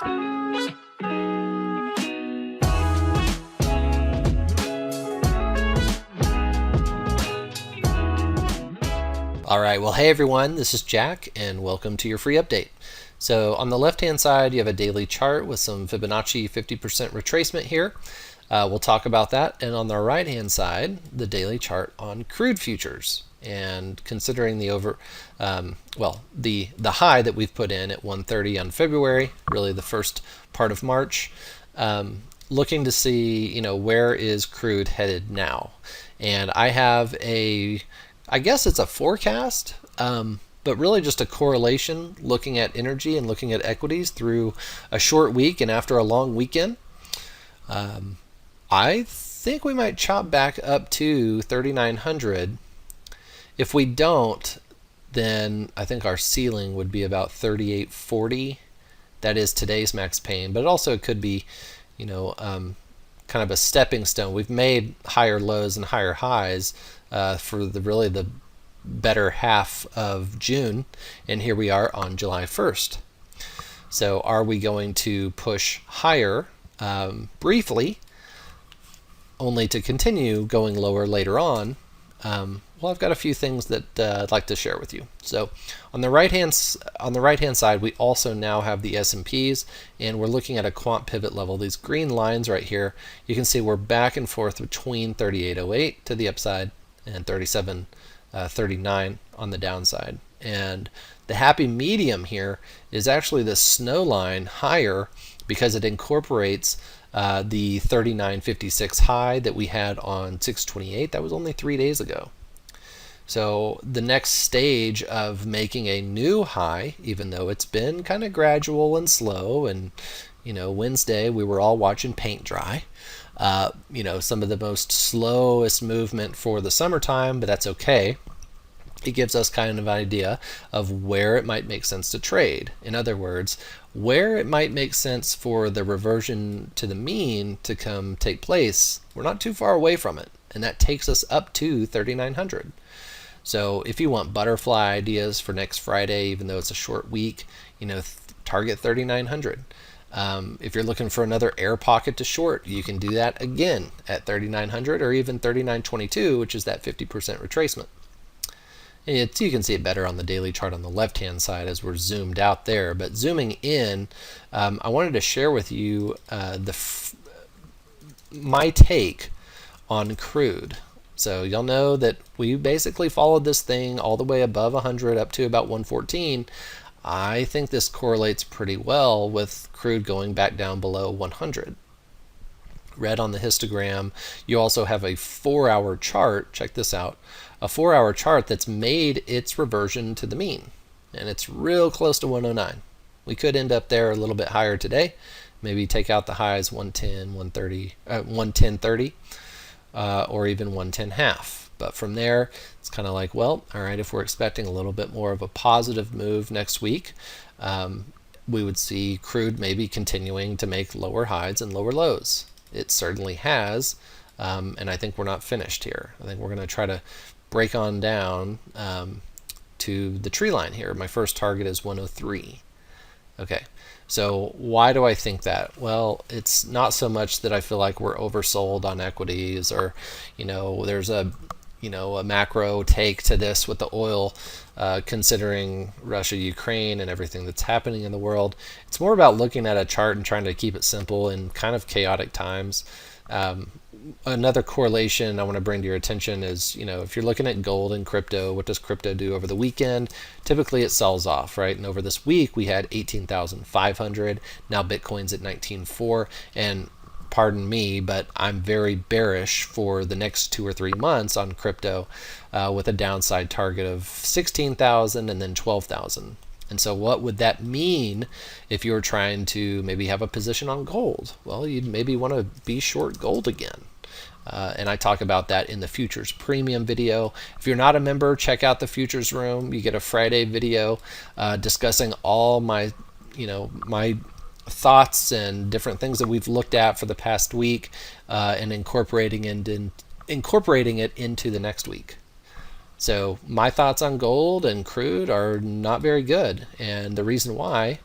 All right, well, hey everyone, this is Jack, and welcome to your free update. So on the left-hand side, you have a daily chart with some Fibonacci 50% retracement here. We'll talk about that. And on the right-hand side, the daily chart on crude futures. And considering the the high that we've put in at 130 on February, really the first part of March, looking to see, where is crude headed now. And I have I guess it's a forecast, but really just a correlation looking at energy and looking at equities through a short week and after a long weekend. I think we might chop back up to 3,900. If we don't, then I think our ceiling would be about 3,840. That is today's max pain, but it also could be, kind of a stepping stone. We've made higher lows and higher highs for the better half of June, and here we are on July 1st. So are we going to push higher briefly, only to continue going lower later on? Well, I've got a few things that I'd like to share with you. So on the right hand side, we also now have the S&Ps, and we're looking at a quant pivot level. These green lines right here, you can see we're back and forth between 3808 to the upside and 3739 on the downside. And the happy medium here is actually the snow line higher because it incorporates the 3956 high that we had on 628. That was only 3 days ago. So the next stage of making a new high, even though it's been kind of gradual and slow, and Wednesday we were all watching paint dry, some of the most slowest movement for the summertime, but that's okay. It gives us kind of an idea of where it might make sense to trade. In other words, where it might make sense for the reversion to the mean to come take place. We're not too far away from it, and that takes us up to 3,900. So if you want butterfly ideas for next Friday, even though it's a short week, target 3,900. If you're looking for another air pocket to short, you can do that again at 3,900 or even 3,922, which is that 50% retracement. You can see it better on the daily chart on the left-hand side as we're zoomed out there. But zooming in, I wanted to share with you my take on crude. So you'll know that we basically followed this thing all the way above 100 up to about 114. I think this correlates pretty well with crude going back down below 100. Red on the histogram. You also have a 4-hour chart. Check this out. A 4-hour chart that's made its reversion to the mean. And it's real close to 109. We could end up there a little bit higher today. Maybe take out the highs 110, 130, 110.30. Or even 110.5. But from there, it's kind of like, well, all right, if we're expecting a little bit more of a positive move next week, we would see crude maybe continuing to make lower highs and lower lows. It certainly has, and I think we're not finished here. I think we're going to try to break on down to the tree line here. My first target is 103. Okay. So why do I think that? Well, it's not so much that I feel like we're oversold on equities or, there's a macro take to this with the oil, considering Russia, Ukraine, and everything that's happening in the world. It's more about looking at a chart and trying to keep it simple in kind of chaotic times. Another correlation I want to bring to your attention is, if you're looking at gold and crypto, what does crypto do over the weekend? Typically it sells off, right? And over this week we had 18,500. Now Bitcoin's at 19.4. And pardon me, but I'm very bearish for the next 2 or 3 months on crypto with a downside target of 16,000 and then 12,000. And so what would that mean if you were trying to maybe have a position on gold? Well, you'd maybe want to be short gold again. And I talk about that in the Futures Premium video. If you're not a member, check out the Futures Room. You get a Friday video discussing all my, my thoughts and different things that we've looked at for the past week and incorporating it into the next week. So my thoughts on gold and crude are not very good, and the reason why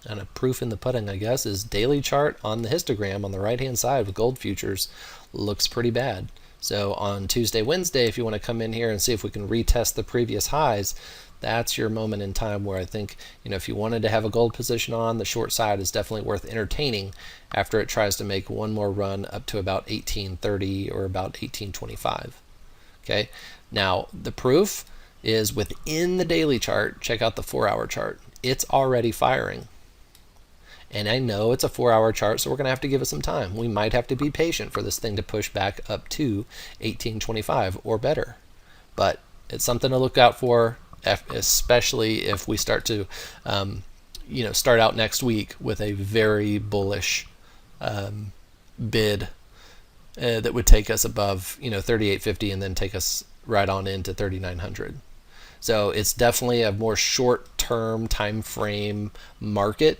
and a proof in the pudding, I guess, is daily chart on the histogram on the right hand side with gold futures looks pretty bad. So on Tuesday, Wednesday, if you want to come in here and see if we can retest the previous highs, that's your moment in time where I think, if you wanted to have a gold position on, the short side is definitely worth entertaining after it tries to make one more run up to about 1830 or about 1825. Okay, now the proof is within the daily chart. Check out the 4-hour chart. It's already firing. And I know it's a 4-hour chart, so we're going to have to give it some time. We might have to be patient for this thing to push back up to 1825 or better. But it's something to look out for, especially if we start to, start out next week with a very bullish bid that would take us above, 3850 and then take us right on into 3900. So it's definitely a more short-term time frame market.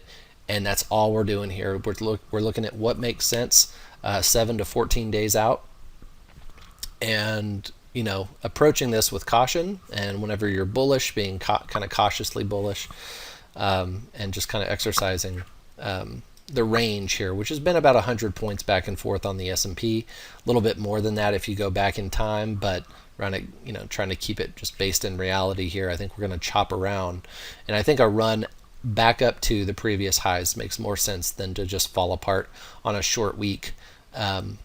And that's all we're doing here. We're looking at what makes sense 7 to 14 days out, and approaching this with caution. And whenever you're bullish, being kind of cautiously bullish, and just kind of exercising the range here, which has been about 100 points back and forth on the S&P. A little bit more than that if you go back in time, but trying to keep it just based in reality here. I think we're going to chop around, and I think a run back up to the previous highs makes more sense than to just fall apart on a short week after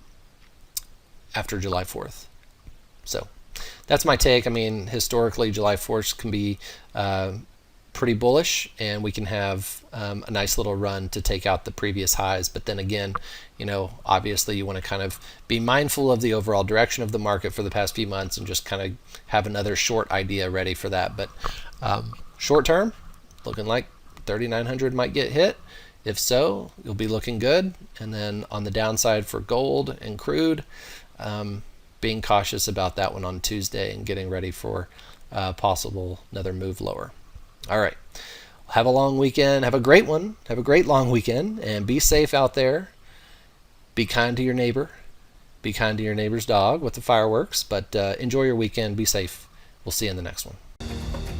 July 4th. So that's my take. I mean, historically, July 4th can be pretty bullish, and we can have a nice little run to take out the previous highs. But then again, obviously you want to kind of be mindful of the overall direction of the market for the past few months and just kind of have another short idea ready for that. But short term, looking like 3,900 might get hit. If so, you'll be looking good. And then on the downside for gold and crude, being cautious about that one on Tuesday and getting ready for possible another move lower. All right. Have a long weekend. Have a great one. Have a great long weekend, and be safe out there. Be kind to your neighbor. Be kind to your neighbor's dog with the fireworks, but enjoy your weekend. Be safe. We'll see you in the next one.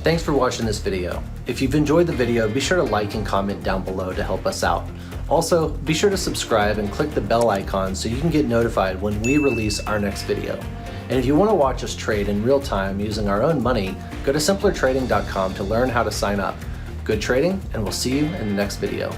Thanks for watching this video. If you've enjoyed the video, be sure to like and comment down below to help us out. Also, be sure to subscribe and click the bell icon so you can get notified when we release our next video. And if you want to watch us trade in real time using our own money, go to simplertrading.com to learn how to sign up. Good trading, and we'll see you in the next video.